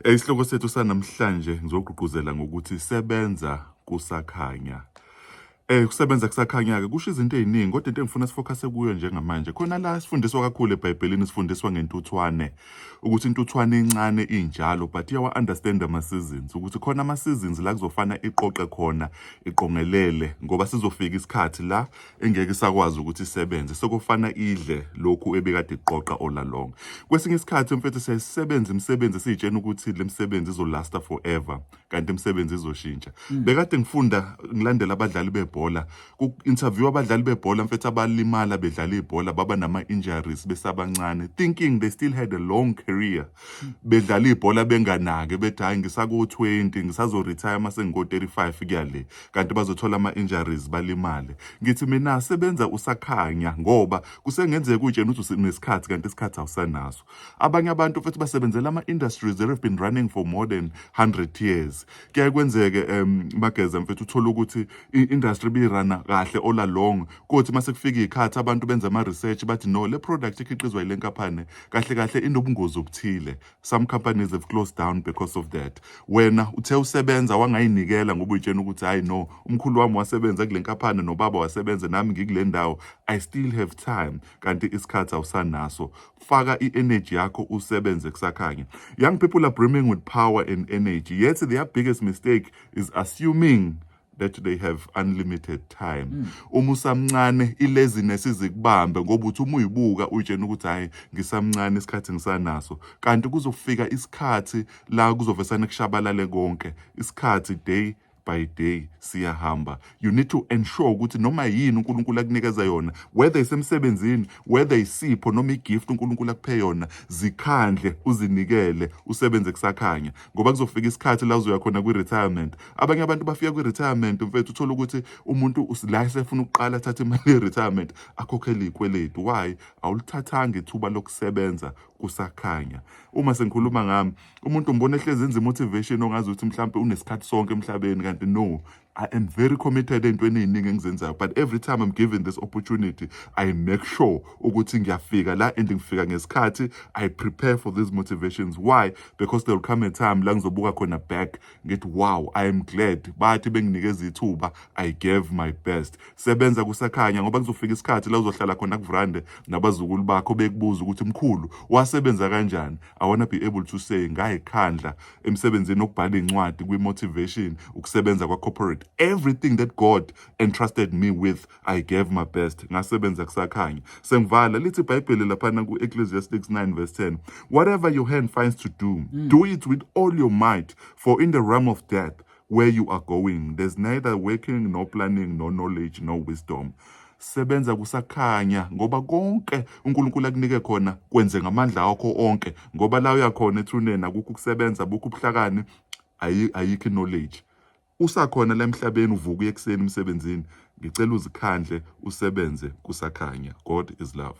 Isihloko sethu sanamhlanje ngizogqugquzela ngokuthi sebenza kusakhanya. Kusebenza kusakhanya-ke kusho izinto ey'ningi, kodwa into engifuna sifokhase kuyo njengamanje. Khona la sifundiswa kakhulu eBhayibhelini, sifundiswa ngentuthwane, ukuthi intuthwane incane injalo, but iyawa-understand ama-seasons, ukuthi khona ama-seasons la kuzofana iqoqe khona, iqongelele, ngoba sizofika isikhathi la engeke isakwazi ukuthi isebenze. Sekufana idle lokhu ebekade iqoqa all along. Kwesinye isikhathi mfethu siyayisebenza imisebenzi esiyitshena ukuthi le misebenzi izolasta forever, kanti imisebenzi izoshintsha. Bekade ngifunda ngilandela abadlali bebhola, ku-interview abadlali bebhola mfethu abalimala bedlala ibhola, baba nama-injuries besabancane, thinking they still had a long career. Bedlala ibhola benganake, bethi hayi ngisaku-20, ngisazoretire mase ngiko-35 kuyale, kanti bazothola ama-injuries balimale. Ngithi mina sebenza usakhanya, ngoba kusengenzeka uyitshena ukuthi unesikhathi kanti isikhathi awusanaso. Abanye abantu futhi basebenzela ama-industries that have been running for more than 100 years. Kuyaye kwenzeke Mageza mfethu uthola ukuthi i-industry biyirana kahle all along, kothi mase kufika ikhathi abantu benza ama-research bathi no, le product ekhiqizwa ile nkampani kahle kahle inobungozi obuthile. Some companies have closed down because of that. Wena uthe usebenza wangayinikela ngoba uyitshena ukuthi hayi no, umkhulu wami wasebenza kule nkampani nobaba wasebenza nami ngikule ndawo, I still have time, kanti isikhathi awusanaso. Faka i-energy yakho usebenze kusakhanya. Young people are brimming with power and energy, yet their biggest mistake is assuming that they have unlimited time. Uma usamncane i-laziness izikubambe ngoba uthi uma uyibuka uyitshena ukuthi hayi ngisamncane isikhathi ngisanaso, kanti kuzofika isikhathi la kuzovesane kushabalale konke. Isikhathi day by day siyahamba. You need to ensure ukuthi noma yini uNkulunkulu akunikeza yona, whether isemsebenzini, whether isipho noma igift uNkulunkulu akuphe yona, zikhandle uzinikele usebenze kusakhanya, ngoba kuzofika isikhathi la uzoya khona kwi-retirement. Abanye abantu bafika kwi-retirement mfethu uthola ukuthi umuntu la esefuna ukuqala athathe imali ye-retirement akhokhele iy'kweletu. Why? Awulithathanga ithuba lokusebenza kusakhanya. Uma sengikhuluma ngami, umuntu umbona ehlezi enza i-motivation ongazi ukuthi mhlawumbe unesikhathi sonke emhlabeni, kanti no, I am very committed entweni ey'ningi engizenzayo, but every time I'm given this opportunity, I make sure ukuthi ngiyafika la and ngifika ngesikhathi. I prepare for these motivations. Why? Because there will come a time la ngizobuka khona back ngithi wow, I am glad bathi benginikeza ithuba, I gave my best. Sebenza kusakhanya ngoba kuzofika isikhathi la uzohlala khona kuvurande nabazukulu bakho bekubuza ukuthi mkhulu wasebenza kanjani. I want to be able to say ngayikhandla emsebenzini okubhala incwadi, kwi-motivation, ukusebenza kwa-corporate. Everything that God entrusted me with, I gave my best. Ngasebenza kusakhanya. Sengivala lithi iBhayibheli laphana ku-Ecclesiastes 9 verse 10. Whatever your hand finds to do, do it with all your might, for in the realm of death where you are going, there's neither working, nor planning, nor knowledge, nor wisdom. Sebenza kusakhanya ngoba konke uNkulunkulu akunike khona kwenze ngamandla akho onke, ngoba la uyakhona ethuneni akukho ukusebenza, bukho ubuhlakani, ayikho knowledge. Usakhona la emhlabeni, uvuka ekuseni emsebenzini, ngicela uzikhandle usebenze kusakhanya. God is love.